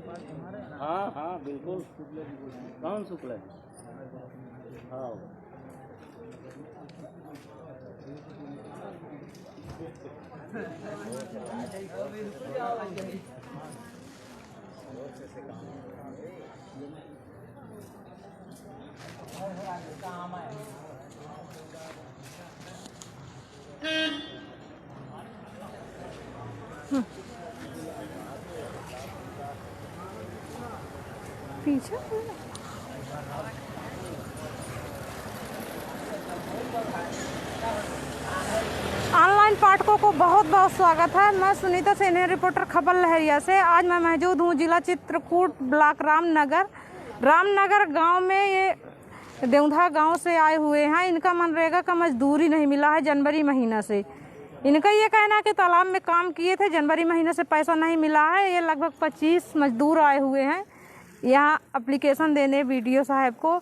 हाँ हाँ बिल्कुल। कौन शुक्ला है? हाँ पीछे ऑनलाइन पाठकों को बहुत बहुत स्वागत है। मैं सुनीता सीनियर रिपोर्टर खबर लहरिया से। आज मैं मौजूद हूँ जिला चित्रकूट ब्लॉक रामनगर गांव में। ये देवधा गांव से आए हुए हैं। इनका मनरेगा का मजदूरी नहीं मिला है जनवरी महीना से। इनका ये कहना है कि तालाब में काम किए थे, जनवरी महीने से पैसा नहीं मिला है। ये लगभग 25 मजदूर आए हुए हैं यहाँ एप्लीकेशन देने वीडियो साहब को।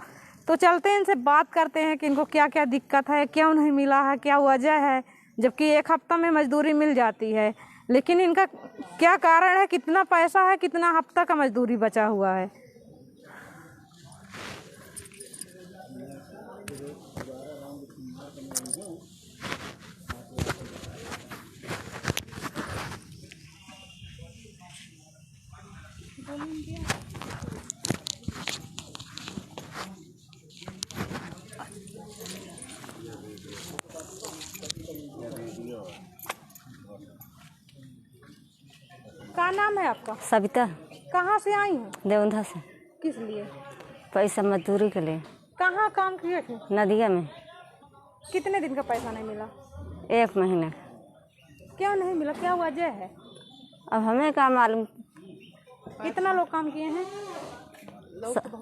तो चलते हैं इनसे बात करते हैं कि इनको क्या क्या दिक्कत है, क्यों नहीं मिला है, क्या वजह है, जबकि एक हफ्ता में मजदूरी मिल जाती है। लेकिन इनका क्या कारण है, कितना पैसा है, कितना हफ्ता का मजदूरी बचा हुआ है। क्या नाम है आपका? सविता। कहाँ से आई हैं? देवधा से। किस लिए? पैसा मजदूरी के लिए। कहाँ काम किए थे? नदिया में। कितने दिन का पैसा नहीं मिला? 1 महीना। क्यों नहीं मिला, क्या वजह है? अब हमें क्या मालूम। कितना लोग काम किए हैं?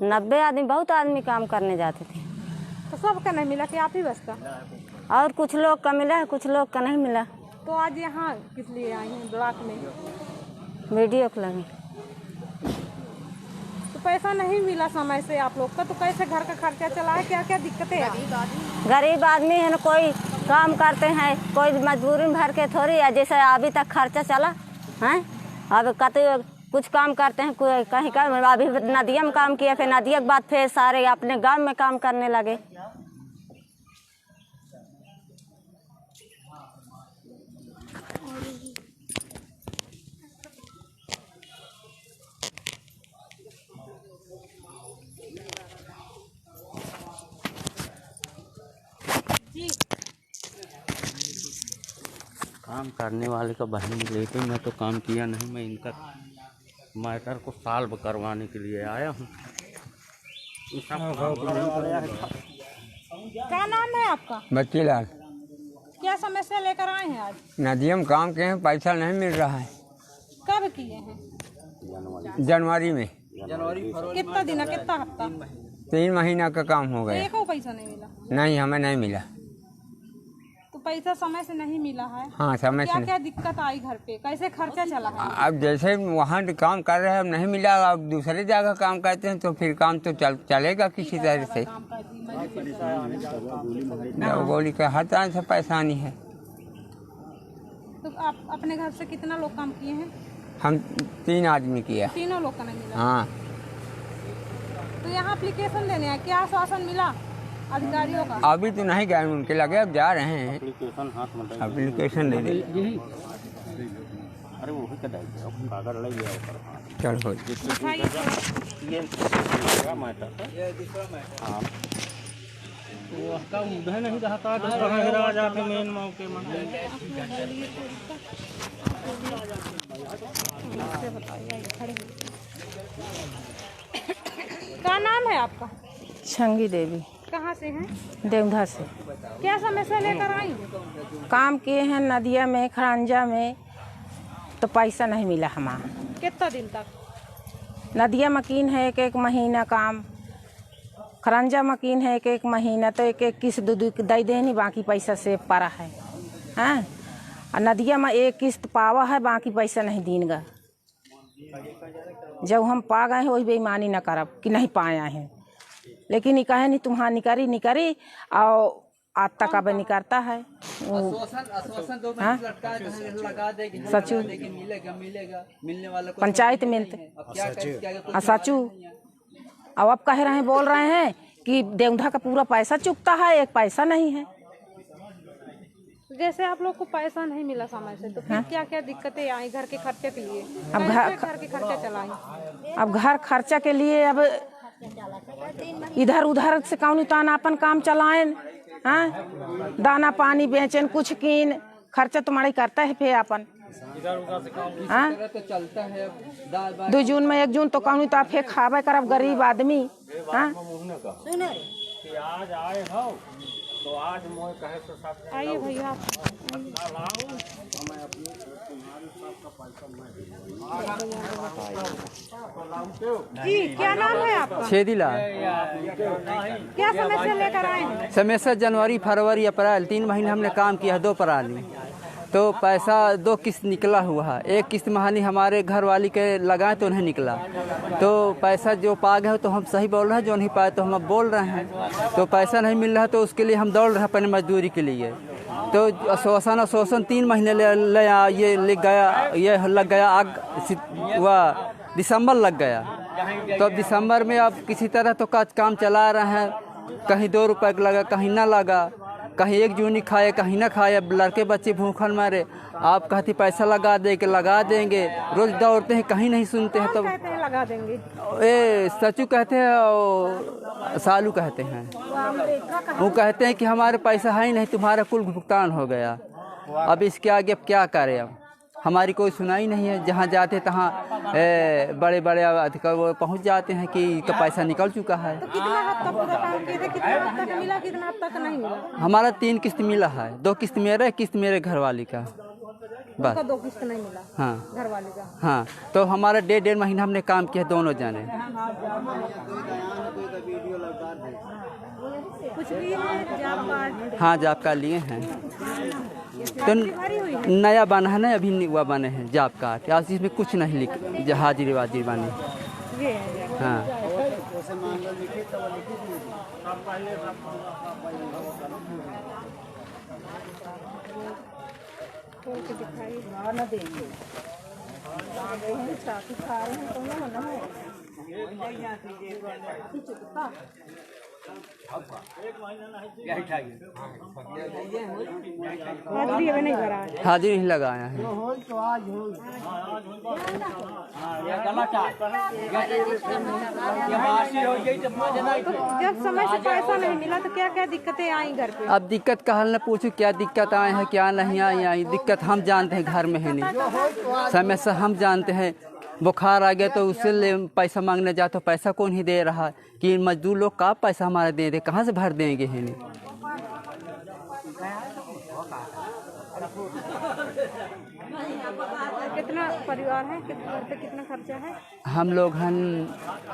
90 आदमी, बहुत आदमी काम करने जाते थे। तो सबका नहीं मिला कि आप ही बस का? और कुछ लोग का मिला है, कुछ लोग का नहीं मिला। तो आज यहाँ किस लिए आई हैं ब्लॉक में? वीडियो को लगे। तो पैसा नहीं मिला समय से आप लोग का, तो कैसे घर का खर्चा चला है? क्या क्या दिक्कतें हैं? गरीब आदमी है ना, कोई काम करते हैं, कोई मजदूरी भर के थोड़ी है। जैसे अभी तक खर्चा चला है। अब कत कुछ काम करते हैं, कोई कहीं का। अभी नदिया में काम किया, फिर नदिया के बाद फिर सारे अपने गांव में काम करने लगे। काम करने वाले का बहन लेके मैं तो काम किया नहीं। मैं इनका मैटर को सॉल्व करवाने के लिए आया हूँ। क्या नाम है आपका? बच्ची लाल। क्या समस्या लेकर आए हैं आज? नदिया में काम किए हैं, पैसा नहीं मिल रहा है। कब किए हैं? जनवरी में। कितना दिन, कितना हफ्ता? 3 महीना का काम हो गया। एक पैसा नहीं मिला? नहीं, हमें नहीं मिला। तो पैसा समय से नहीं मिला है? हाँ, समय से क्या नहीं। क्या दिक्कत आई घर पे, कैसे खर्चा चला है? अब जैसे वहाँ काम कर रहे हैं, अब नहीं मिला, अब दूसरे जगह काम करते हैं तो फिर काम तो चलेगा किसी तरह से। गोली का हर तरह से परेशानी है। तो आप अपने घर से कितना लोग काम किए हैं? हम 3 आदमी किया। तीनों लोग का नहीं मिला? हाँ। तो यहाँ एप्लीकेशन देने हैं, क्या आश्वासन मिला अधिकारियों का? अभी तो नहीं गए उनके लगे, अब जा रहे हैं। एप्लीकेशन हाथ में एप्लीकेशन दे दे। अरे वो ही कागज लग गया ऊपर। चलो ये मैटर हाँ, वो उसका उधर नहीं रहता, दूसरा जाके मेन मौके में। क्या नाम है आपका? छंगी देवी। कहाँ से हैं? देवधा से। क्या समस्या लेकर आई? काम किए हैं नदिया में, खरांजा में, तो पैसा नहीं मिला हमारा। कितना दिन तक? नदिया मकीन है 1 महीना काम, खरांजा मकीन है 1 महीना, तो 1 किस्त 2 दे देनी, बाकी पैसा से पड़ा है। हाँ, और नदिया में 1 किस्त पावा है, बाकी पैसा नहीं दीनगा। जब हम पा गए हैं वही बेईमानी न करब कि नहीं पाया है। लेकिन ये कहे नहीं तुम्हारा निकरी और आज तक अब नहीं करता है। हाँ? सचू पंचायत मिलते सचू अब कह रहे हैं, बोल रहे हैं कि देवधा का पूरा पैसा चुकता है, एक पैसा नहीं है। जैसे आप लोग को पैसा नहीं मिला समय से, तो फिर क्या क्या दिक्कतें आई घर के खर्चे के लिए? अब घर के खर्चे चलाएं। अब घर खर्चा के लिए अब इधर उधर से कौन ताना अपन काम चलाएं। हाँ, दाना पानी बेचें, कुछ कीन खर्चा तुम्हारी करता है फिर अपन। हाँ, तो चलता है 2 जून में 1 जून तो कहूँ तो फिर खावे करब गरीब आदमी। हाँ, आइए भैया जी, क्या नाम है आपका? छेदीलाल। क्या समस्या लेकर आए हैं? समस्या जनवरी फरवरी अप्रैल 3 महीने हमने काम किया है 2 पराली, तो पैसा 2 किस्त निकला हुआ है। एक किस्त महानी हमारे घर वाली के लगाए तो नहीं निकला, तो पैसा जो पा गए तो हम सही बोल रहे हैं, जो नहीं पाए तो हम अब बोल रहे हैं। तो पैसा नहीं मिल रहा तो उसके लिए हम दौड़ रहे हैं अपने मजदूरी के लिए। तो आश्वासन 3 महीने ये लग गया आग वह दिसंबर लग गया। तो अब दिसंबर में अब किसी तरह तो काम चला रहे हैं, कहीं 2 रुपये लगा, कहीं ना लगा, कहीं 1 जून खाए, कहीं ना खाए, लड़के बच्चे भूखन मारे। आप कहती पैसा लगा देंगे, रोज दौड़ते हैं, कहीं नहीं सुनते हैं। तो कहते हैं लगा देंगे, ए सचू कहते हैं और सालू कहते हैं। वो कहते हैं कि हमारे पैसा है ही नहीं, तुम्हारा कुल भुगतान हो गया। अब इसके आगे अब क्या करें, अब हमारी कोई सुनाई नहीं है। जहाँ जाते तहाँ बड़े बड़े अधिकारी वो पहुँच जाते हैं कि पैसा निकल चुका है। तो कितना हफ्ता पूरा काम किए थे, कितना हफ्ता का मिला, कितना हफ्ता का नहीं मिला? हमारा 3 किस्त मिला है, 2 किस्त मेरा, 1 किस्त मेरे घरवाली का, बस। 2 किस्त नहीं मिला? हाँ, घर वाले का। हाँ, तो हमारा 1.5 महीना हमने काम किया दोनों जाने। कुछ भी है जॉब कार्ड? हाँ, जॉब कार्ड लिए हैं, तो नया बना है ना, अभी हुआ बने हैं जॉब कार्ड। आज इसमें कुछ नहीं लिख, हाजिरी वाजिरी बनी। हाँ, हाजिरी अभी नहीं भरा है? हाजिरी नहीं लगाया है। जब समय से पैसा नहीं मिला तो क्या क्या दिक्कतें आई घर पे? अब दिक्कत का हल न पूछो, क्या दिक्कत आए हैं क्या नहीं आई। दिक्कत हम जानते हैं, घर में है नहीं, समय से हम जानते हैं। बुखार आ गया तो उससे पैसा मांगने जाए तो पैसा कौन ही दे रहा है, कि मजदूर लोग का पैसा हमारा दे दे, कहाँ से भर देंगे है नहीं। कितना परिवार है, घर पे कितना खर्चा है? हम लोग हैं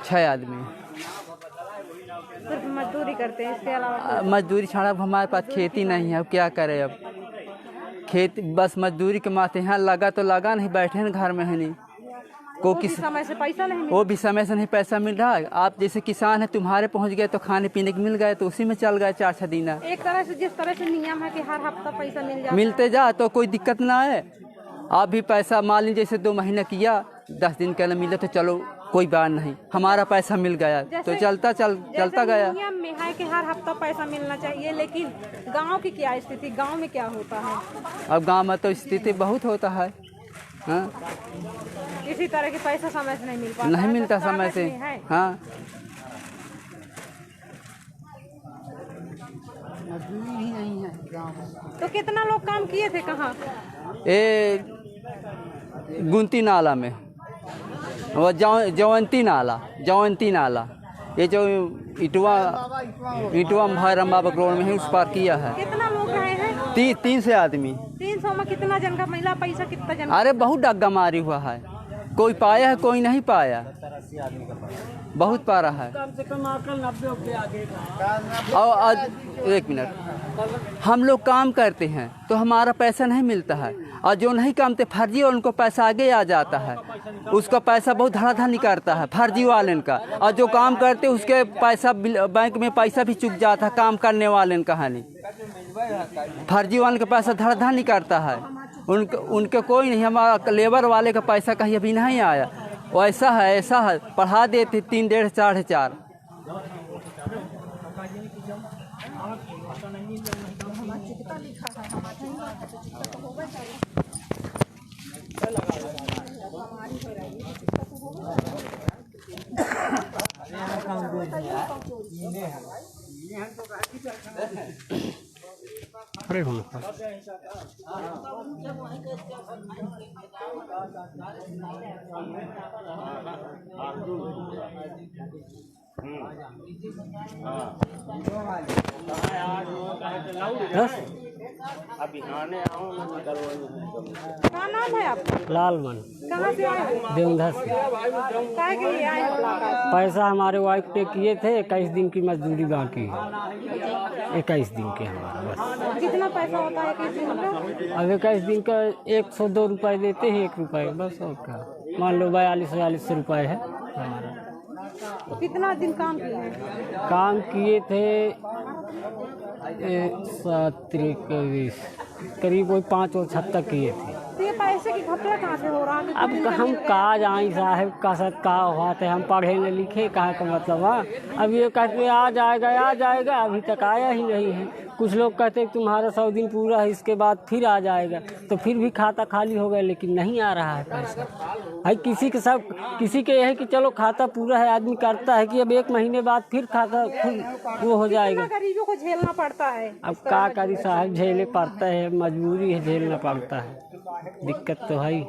6 आदमी। सिर्फ मजदूरी करते हैं, इसके अलावा? मजदूरी छाड़ा, अब हमारे पास खेती नहीं है, अब क्या करें। अब खेती बस मजदूरी के माथे यहाँ लगा तो लगा, नहीं बैठे हैं घर में है नहीं। को किस समय से पैसा नहीं, वो भी समय से नहीं पैसा मिल रहा है। आप जैसे किसान है, तुम्हारे पहुंच गए तो खाने पीने के मिल गए, तो उसी में चल गए 4-6 दिन। एक तरह से जिस तरह से नियम है कि हर हफ्ता पैसा मिल जाता मिलते जा तो कोई दिक्कत ना है। आप भी पैसा मान लीजिए, जैसे 2 महीना किया, 10 दिन के लिए मिले तो चलो कोई बात नहीं, हमारा पैसा मिल गया तो चलता गया। नियम में है कि हर हफ्ता पैसा मिलना चाहिए, लेकिन गांव की क्या स्थिति, गांव में क्या होता है? अब गांव में तो स्थिति बहुत होता है। हाँ, इसी तरह के पैसा समय से नहीं मिल पाता, नहीं मिलता समय से। हाँ, तो कितना लोग काम किए थे कहाँ? ये गुंती नाला में, वो जवंती नाला, ये जो इटवा भैरम बाबा रोड में है, उस पार किया है। कितना लोग रहे हैं? 300 आदमी। 300 में कितना जन का मिला पैसा, कितना जन? अरे बहुत डग्गा मारी हुआ है, कोई पाया है कोई नहीं पाया, बहुत पारा है। और आज 1 मिनट, हम लोग काम करते हैं तो हमारा पैसा नहीं मिलता है, और जो नहीं कामते फर्जी और उनको पैसा आगे आ जाता है, उसका पैसा बहुत धड़ाधड़ निकालता है फर्जी वाले का। और जो काम करते उसके पैसा बैंक में पैसा भी चुक जाता है, काम करने वाले का हानि। फर्जी वाले का पैसा धड़ निकालता है, उनके कोई नहीं। हमारा लेबर वाले का पैसा कहीं अभी नहीं आया। वैसा है ऐसा है, पढ़ा देते 3, 1.5, 4,500। क्या नाम है आपका? लालमन कहाँ से आए हो? देवधर से। काय के लिए आए हो मुलाकात? पैसा हमारे वाइफ पे किए थे, 21 दिन की मजदूरी बाकी है। 21 दिन के हमारे बस। कितना पैसा होता है किस दिन का? अब 21 दिन का 102 रुपये देते हैं, 1 रुपये बस। और क्या, मान लो 42-43 रुपये है हमारा। कितना दिन काम किए हैं? काम किए थे 7 करीब वही 5 और 6 तक किए थे। तो ये पैसे की घपला कहाँ से हो रहा है? अब हम कहा जाए साहब का साथ का हुआ थे, हम पढ़े न लिखे कहाँ का मतलब। हाँ, अब ये कहते आ जाएगा, अभी तक आया ही नहीं है। कुछ लोग कहते हैं तुम्हारा 100 दिन पूरा है, इसके बाद फिर आ जाएगा, तो फिर भी खाता खाली हो गया, लेकिन नहीं आ रहा है पैसा। भाई किसी के यह है कि चलो खाता पूरा है, आदमी करता है कि अब 1 महीने बाद फिर खाता वो हो जाएगा। गरीबों को झेलना पड़ता है। अब क्या करी साहब, झेले पड़ता है, मजबूरी है, झेलना पड़ता है, दिक्कत तो है ही।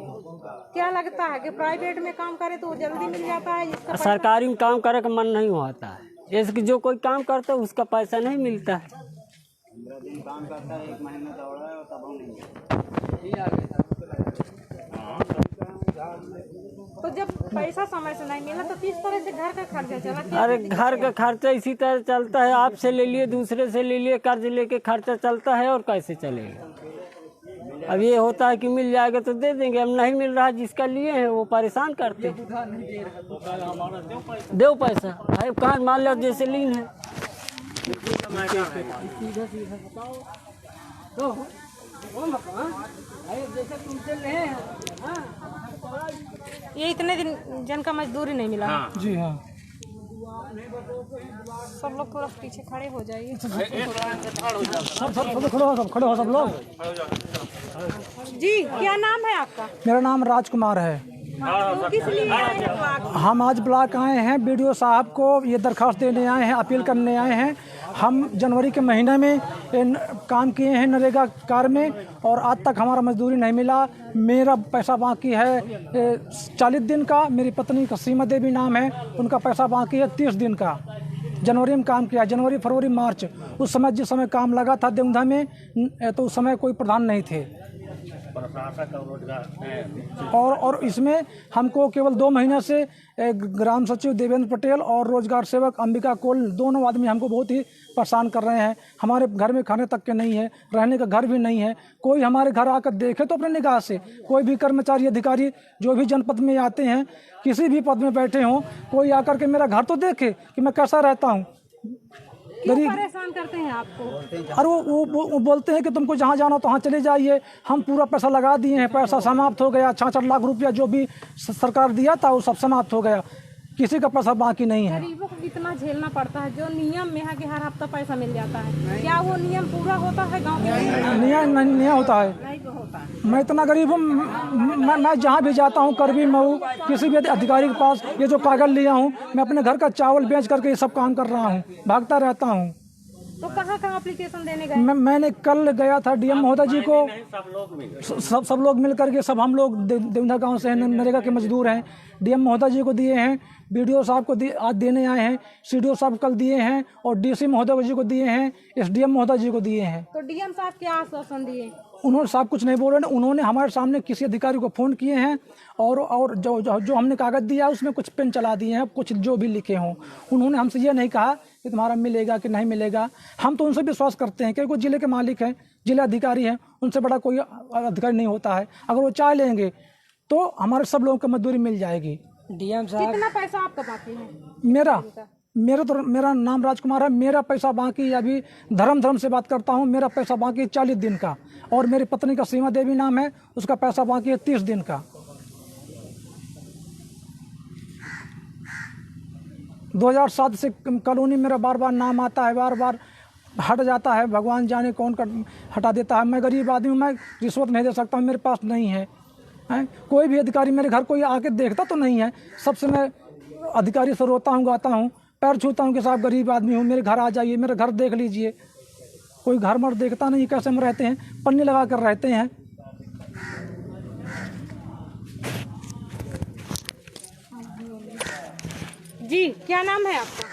क्या लगता है कि प्राइवेट में काम करे तो जल्दी मिल जाता है? जिसका सरकारी में काम करे का मन नहीं होता है, जैसे कि जो कोई काम करता है उसका पैसा नहीं मिलता है। काम करता है, 1 महीना दौड़ा है और तब नहीं। तो जब पैसा समय से नहीं मिला तो किस तरह से घर का खर्चा चला? अरे घर का खर्चा इसी तरह चलता है, आपसे ले लिए, दूसरे से ले लिए, कर्ज लेके खर्चा चलता है, और कैसे चलेगा। अब ये होता है कि मिल जाएगा तो दे देंगे, अब नहीं मिल रहा, जिसका लिए हैं वो परेशान करते। दो पैसा अरे कहाँ, मान लो जैसे लीन है। ये इतने दिन जन का मजदूरी नहीं मिला? जी हाँ। सब लोग थोड़ा पीछे खड़े हो जाइए। सब खड़े हो सब लोग। जी, क्या नाम है आपका? मेरा नाम राजकुमार है। तो किस लिए आए हैं ब्लॉक? हम आज ब्लॉक आए हैं, बीडीओ साहब को ये दरख्वास्त देने आए हैं, अपील करने आए हैं। हम जनवरी के महीने में काम किए हैं नरेगा कार्य में, और आज तक हमारा मजदूरी नहीं मिला। मेरा पैसा बाकी है 40 दिन का, मेरी पत्नी का सीमा देवी नाम है, उनका पैसा बाकी है 30 दिन का। जनवरी में काम किया, जनवरी, फरवरी, मार्च, उस समय जिस समय काम लगा था देवधा में, तो उस समय कोई प्रधान नहीं थे। और इसमें हमको केवल 2 महीने से ग्राम सचिव देवेंद्र पटेल और रोजगार सेवक अंबिका कोल, दोनों आदमी हमको बहुत ही परेशान कर रहे हैं। हमारे घर में खाने तक के नहीं है, रहने का घर भी नहीं है। कोई हमारे घर आकर देखे तो अपने निगाह से, कोई भी कर्मचारी अधिकारी जो भी जनपद में आते हैं, किसी भी पद में बैठे हों, कोई आकर के मेरा घर तो देखे कि मैं कैसा रहता हूँ। क्यों परेशान करते हैं आपको? अरे वो बोलते हैं कि तुमको जहाँ जाना तो वहाँ चले जाइए। हम पूरा पैसा लगा दिए हैं, पैसा समाप्त हो गया। 66 लाख रुपया जो भी सरकार दिया था वो सब समाप्त हो गया, किसी का पैसा बाकी नहीं है। गरीबों को कितना झेलना पड़ता है। जो नियम में है कि हर हफ्ता पैसा मिल जाता है, क्या वो नियम पूरा होता है गाँव में? नहीं होता है। नहीं तो होता है। मैं इतना गरीब हूँ, मैं जहाँ भी जाता हूँ, करबी मऊ, किसी भी अधिकारी के पास ये जो कागज लिया हूँ, मैं अपने घर का चावल बेच करके ये सब काम कर रहा हूँ, भागता रहता हूँ। तो कहाँ एप्लीकेशन देने गए? मैंने कल गया था डीएम महोदय जी को, सब लोग मिल करके, सब हम लोग देवधा गांव से हैं, नरेगा के मजदूर हैं। डीएम महोदय जी को दिए हैं, बीडीओ साहब को आज देने आए हैं, सीडीओ साहब कल दिए हैं, और डीसी महोदय जी को दिए हैं, एसडीएम महोदय जी को दिए हैं। तो डीएम साहब क्या आश्वासन दिए? उन्होंने साहब कुछ नहीं बोल रहे हैं। उन्होंने हमारे सामने किसी अधिकारी को फ़ोन किए हैं, और जो हमने कागज़ दिया उसमें कुछ पेन चला दिए हैं, कुछ जो भी लिखे हों। उन्होंने हमसे ये नहीं कहा कि तुम्हारा मिलेगा कि नहीं मिलेगा। हम तो उनसे विश्वास करते हैं, क्योंकि वो जिले के मालिक हैं, जिला अधिकारी हैं, उनसे बड़ा कोई अधिकारी नहीं होता है। अगर वो चाह लेंगे तो हमारे सब लोगों को मजदूरी मिल जाएगी। डीएम साहब, कितना पैसा आपका बाकी है? मेरा नाम राजकुमार है। मेरा पैसा बाकी अभी धर्म से बात करता हूँ। मेरा पैसा बाकी 40 दिन का और मेरी पत्नी का सीमा देवी नाम है, उसका पैसा बाकी है 30 दिन का। 2007 से कॉलोनी मेरा बार बार नाम आता है, बार बार हट जाता है। भगवान जाने कौन कर हटा देता है। मैं गरीब आदमी हूँ, मैं रिश्वत नहीं दे सकता, मेरे पास नहीं है। कोई भी अधिकारी मेरे घर कोई आके देखता तो नहीं है। सबसे मैं अधिकारी से रोता हूँ, गाता हूँ, पैर छूता हूँ कि साहब गरीब आदमी हूँ, मेरे घर आ जाइए, मेरा घर देख लीजिए। कोई घर मर देखता नहीं, कैसे हम रहते हैं, पन्नी लगा कर रहते हैं। जी, क्या नाम है आपका?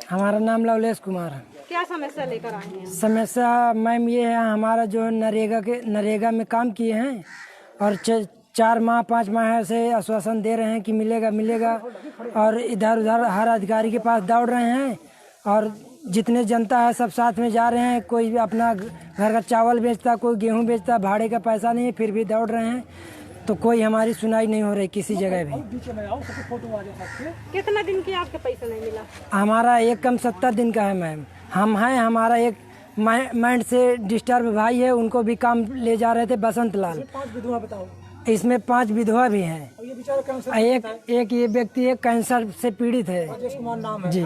हमारा नाम लवलेश कुमार है। क्या समस्या लेकर आए हैं? समस्या मैम ये है, हमारा जो नरेगा में काम किए हैं और 4 माह 5 माह से आश्वासन दे रहे हैं कि मिलेगा और इधर उधर हर अधिकारी के पास दौड़ रहे हैं और जितने जनता है सब साथ में जा रहे हैं। कोई भी अपना घर का चावल बेचता, कोई गेहूं बेचता, भाड़े का पैसा नहीं है, फिर भी दौड़ रहे हैं। तो कोई हमारी सुनाई नहीं हो रही किसी जगह भी। कितना दिन की आपके पैसा नहीं मिला? हमारा एक कम 70 दिन का है मैम। हम हैं, हमारा एक माइंड से डिस्टर्ब भाई है, उनको भी काम ले जा रहे थे बसंत लाल। इसमें 5 विधवा भी हैं। एक ये व्यक्ति एक कैंसर से पीड़ित है जी।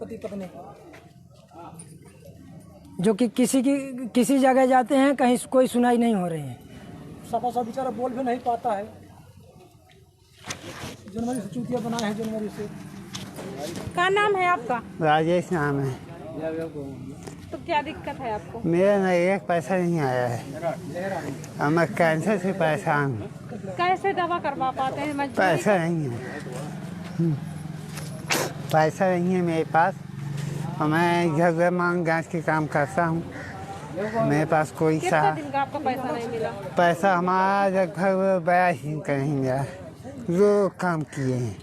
पति पत्नी जो कि किसी जगह जाते हैं, कहीं कोई सुनाई नहीं हो रही है। सफा बेचारा बोल भी नहीं पाता है। जनवरी से चूतिया बना है, जनवरी से। क्या नाम है आपका? राजेश नाम है। तो क्या दिक्कत है आपको? मेरा ना एक पैसा नहीं आया है और मैं कैंसर से परेशान हूँ। कैसे दवा करवा पाते हैं? मजबूरी पैसा नहीं है, पैसा नहीं है मेरे पास और मैं घर मांग गैस के काम करता हूँ। मेरे पास कोई कितना दिन का आपका पैसा नहीं मिला? पैसा हमारा लगभग 82 दिन का नहीं मिला, जो काम किए हैं।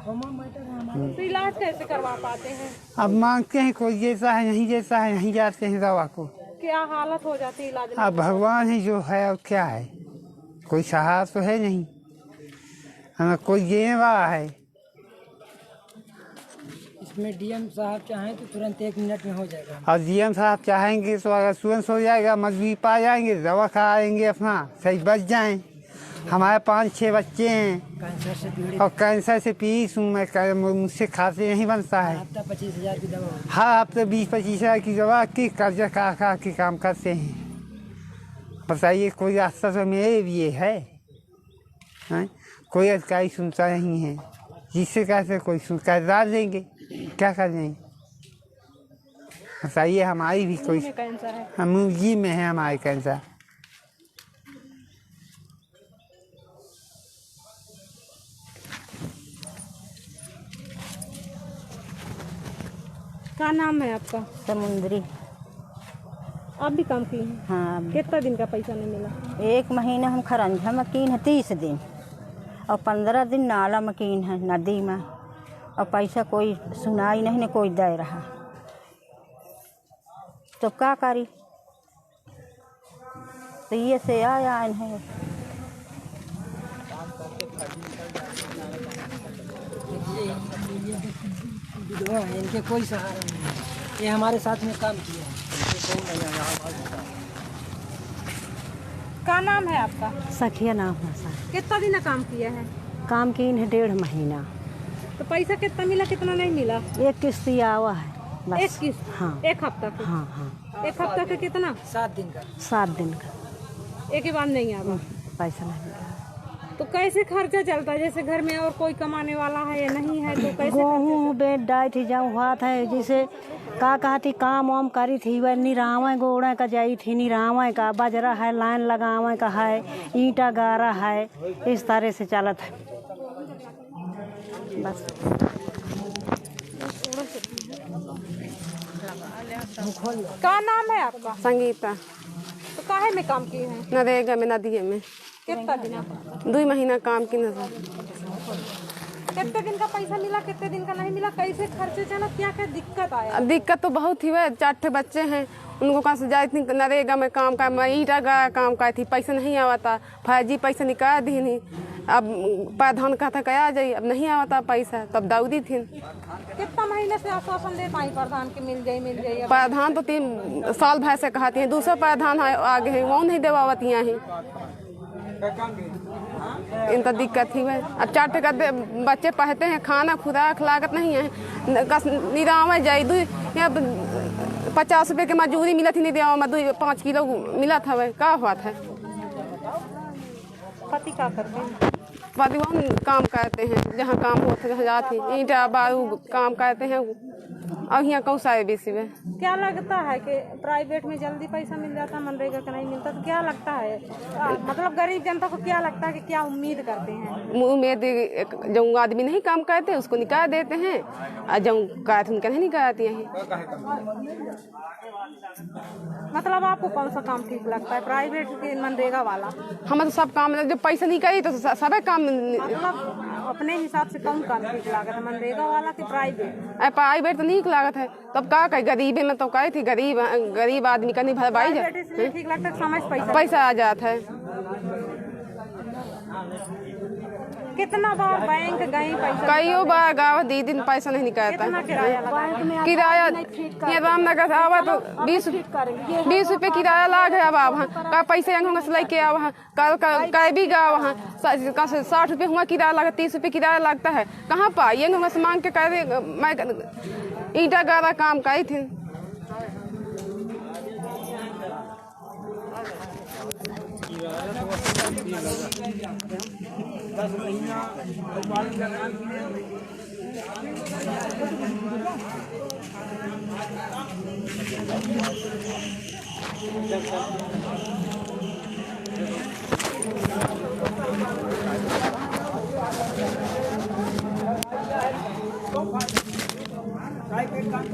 तो इलाज कैसे करवा पाते हैं? अब मांगते हैं, कोई जैसा है नहीं, जैसा है नहीं जाते हैं दवा को। क्या हालत हो जाती है इलाज? अब भगवान ही जो है और क्या है, कोई सहारा तो है नहीं, हमें कोई देने वाला है। इसमें डीएम साहब चाहें तो तुरंत 1 मिनट में हो जाएगा। और डीएम साहब चाहेंगे तो अगर तुरंत हो जाएगा, मजदूरी पा जाएंगे, दवा खाएंगे, अपना सही बच जाएं। हमारे 5-6 बच्चे हैं कैंसर से पीड़ित और कैंसर से पीड़ित हूँ मैं। मुझसे खाते नहीं बनता है। हफ्ता 25,000 की दवा। हाँ, अब तो 20-25 हज़ार की दवा की कर्जा खा के काम करते हैं। बताइए, कोई रास्ता तो मेरे लिए है? कोई अधिकारी सुनता नहीं है। जिससे कैसे कोई सुन कर डाल देंगे, क्या कर देंगे? बताइए, हमारी भी कोई कैंसर है? हम जी में है हमारे कैंसर। क्या नाम है आपका? समुद्री। आप भी काम की हैं? हाँ। कितना दिन का पैसा नहीं मिला? 1 महीना हम खरंजा मकीन है 30 दिन और 15 दिन नाला मकीन है नदी में और पैसा कोई सुनाई नहीं, न कोई दे रहा। तो क्या करी? तो ये से आया है। विधवा है, इनके कोई सहारा नहीं है। ये हमारे साथ में काम किया है। क्या नाम है आपका? सखिया नाम है सर। कितना दिन काम किया है? काम की है 1.5 महीना। तो पैसा कितना मिला, कितना नहीं मिला? 1 किस्त आवा है बस। 1 किस्त? हाँ। 1 हफ्ता का? हाँ हाँ। 1 हफ्ता का कितना? 7 दिन का। 7 दिन का। एक ही बार नहीं आवा? पैसा नहीं मिला। तो कैसे खर्चा चलता है? जैसे घर में और कोई कमाने वाला है या नहीं है तो कैसे? गेहूँ बेच डाई थी, जाऊँ हुआ था जिसे का कहा थी काम वाम करी थी, वह निरावे गोड़ा का जाई थी, निरावे का बजरा है, लाइन लगावे का है, ईंटा गारा है, इस तरह से चलत है बस। क्या नाम है आपका? संगीता। तो काहे में काम किए हैं? नरेगा में, नदिये में। कितना दिन? 2 महीना काम की नजर। कितने दिन का पैसा मिला, कितने दिन का नहीं मिला, कैसे खर्चे चला, क्या क्या दिक्कत आया? दिक्कत तो बहुत ही है। 4 बच्चे हैं, उनको कहाँ से जाए थी नरेगा में काम का, मैं ईटा का काम का थी, पैसा नहीं आवा था। फौजी पैसा निकाल दी नहीं, अब प्रधान कहता क्या आ जाइए, अब नहीं आता पैसा, तब दाऊदी थी। कितना महीने से आश्वासन देता है प्रधान के मिल जाए? प्रधान तो 3 साल भर से कहती हैं, दूसरा प्रधान आगे है वो नहीं देवावती यहाँ ही। इनका दिक्कत ही है। अब 4 टका बच्चे पढ़ते हैं, खाना खुराक लागत नहीं है, निराव जाए 50 रुपये की मजदूरी मिला थी, निराव में 5 किलो मिला था, वह क्या हुआ था। पति क्या करते हैं? पति वो काम करते हैं, जहाँ काम होता है जाते हैं, ईंटा बालू काम करते हैं। अब यहाँ कौन सा है बेसी में। क्या लगता है कि प्राइवेट में जल्दी पैसा मिल जाता, मनरेगा का नहीं मिलता, तो क्या लगता है मतलब गरीब जनता को क्या लगता है कि क्या उम्मीद करते हैं? उम्मीद जो आदमी नहीं काम करते उसको निकाल देते हैं, और जो कहते उनका नहीं निकालती हैं। मतलब आपको कौन सा काम ठीक लगता है, प्राइवेट के मनरेगा वाला? हम तो सब काम जब पैसा निकाली तो सब काम मतलब अपने हिसाब से कौन काम ठीक लागत है, मनरेगा वाला कि प्राइवेट? प्राइवेट तो नहीं लागत है, तब का गरीबी में तो कही थी, गरीब आदमी का नहीं भरवाई जाए, ठीक लगता है, समय से पैसा आ जाता है। कितना बार बैंक गई पैसा? कई बार गाँव दिन पैसा नहीं निकालता। किराया रामनगर आवा तो 20 रुपये किराया लाग है। अब का पैसे यहाँ से लेके आओ, वहाँ कल भी गाँव वहाँ 60 रुपये हुआ किराया लगा, 30 रुपये किराया लगता है। कहाँ पाइए वहाँ से मांग के कह रहे, मैं ईंटा गारा काम करी थी।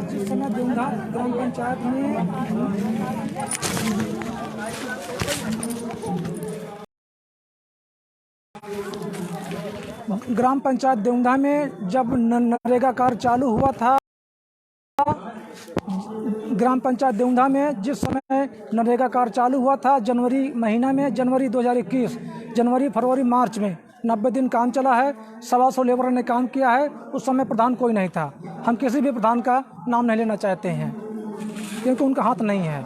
जिस समय देवधा ग्राम पंचायत में देवधा में जब नरेगा कार्य चालू हुआ था, ग्राम पंचायत देवधा में जिस समय नरेगा कार्य चालू हुआ था जनवरी महीना में, जनवरी 2021, जनवरी फरवरी मार्च में 90 दिन काम चला है। 125 लेबर ने काम किया है। उस समय प्रधान कोई नहीं था। हम किसी भी प्रधान का नाम नहीं लेना चाहते हैं क्योंकि उनका हाथ नहीं है।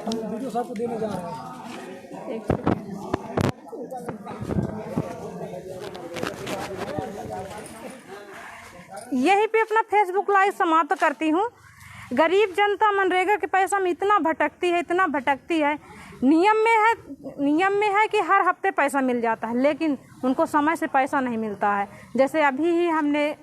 वीडियो साहब को देने जा रहे हैं। यहीं पे अपना फेसबुक लाइव समाप्त करती हूँ। गरीब जनता मनरेगा के पैसा में इतना भटकती है। नियम में है कि हर हफ्ते पैसा मिल जाता है, लेकिन उनको समय से पैसा नहीं मिलता है। जैसे अभी ही हमने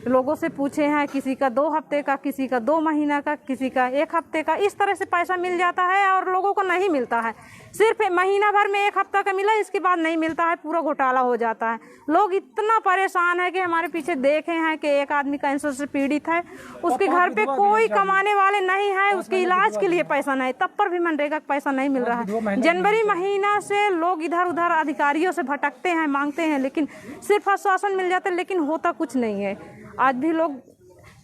लोगों से पूछे हैं, किसी का 2 हफ्ते का, किसी का 2 महीना का, किसी का 1 हफ्ते का, इस तरह से पैसा मिल जाता है और लोगों को नहीं मिलता है। सिर्फ महीना भर में 1 हफ्ता का मिला, इसके बाद नहीं मिलता है, पूरा घोटाला हो जाता है। लोग इतना परेशान है कि हमारे पीछे देखे हैं कि एक आदमी कैंसर से पीड़ित है, उसके घर पे कोई कमाने वाले नहीं है, उसके इलाज के लिए पैसा नहीं, तब पर भी मनरेगा का पैसा नहीं मिल रहा है। जनवरी महीना से लोग इधर उधर अधिकारियों से भटकते हैं, मांगते हैं, लेकिन सिर्फ आश्वासन मिल जाता है, लेकिन होता कुछ नहीं है। आज भी लोग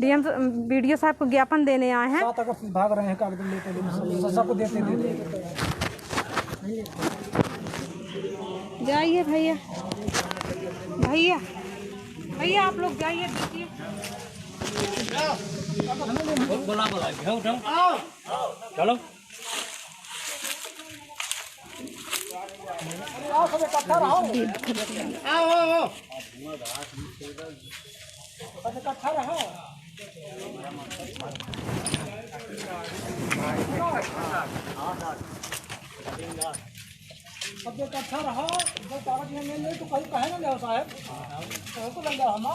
डीएम बीडीओ साहब को ज्ञापन देने आए हैं। भाग रहे हैं, कागज लेते सबको देते। जाइए भैया, आप लोग जाइए, देखिए। चलो इकट्ठा रहो। सब इकट्ठा रहो, जो कागज में मिल तो कहीं कहे ना साहब, तो लग जाओ हम।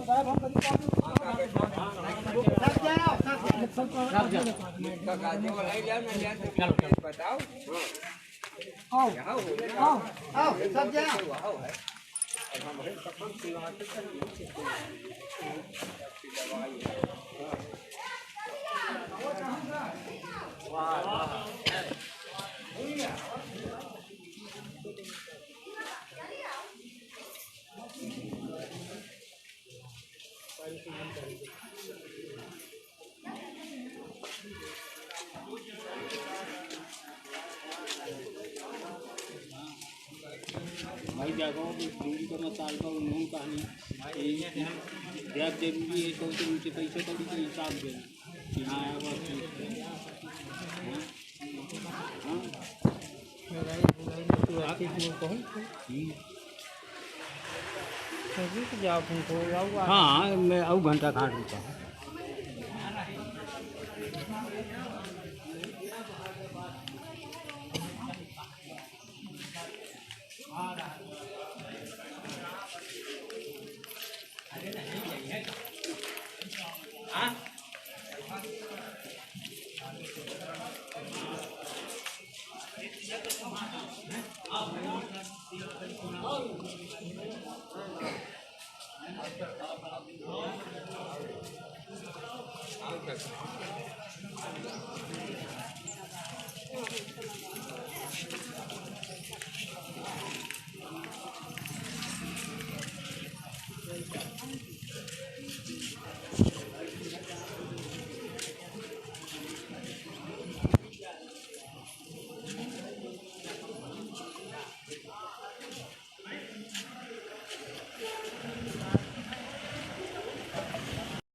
साहब हम बताओ। आओ सब जाओ। भाई देखो दूरी को मत साल का उन्होंने कहानी देख जरूरी है तो नीचे पैसे का भी तो हिसाब देना कि हाँ हाँ मैं अब घंटा काट देता हूँ।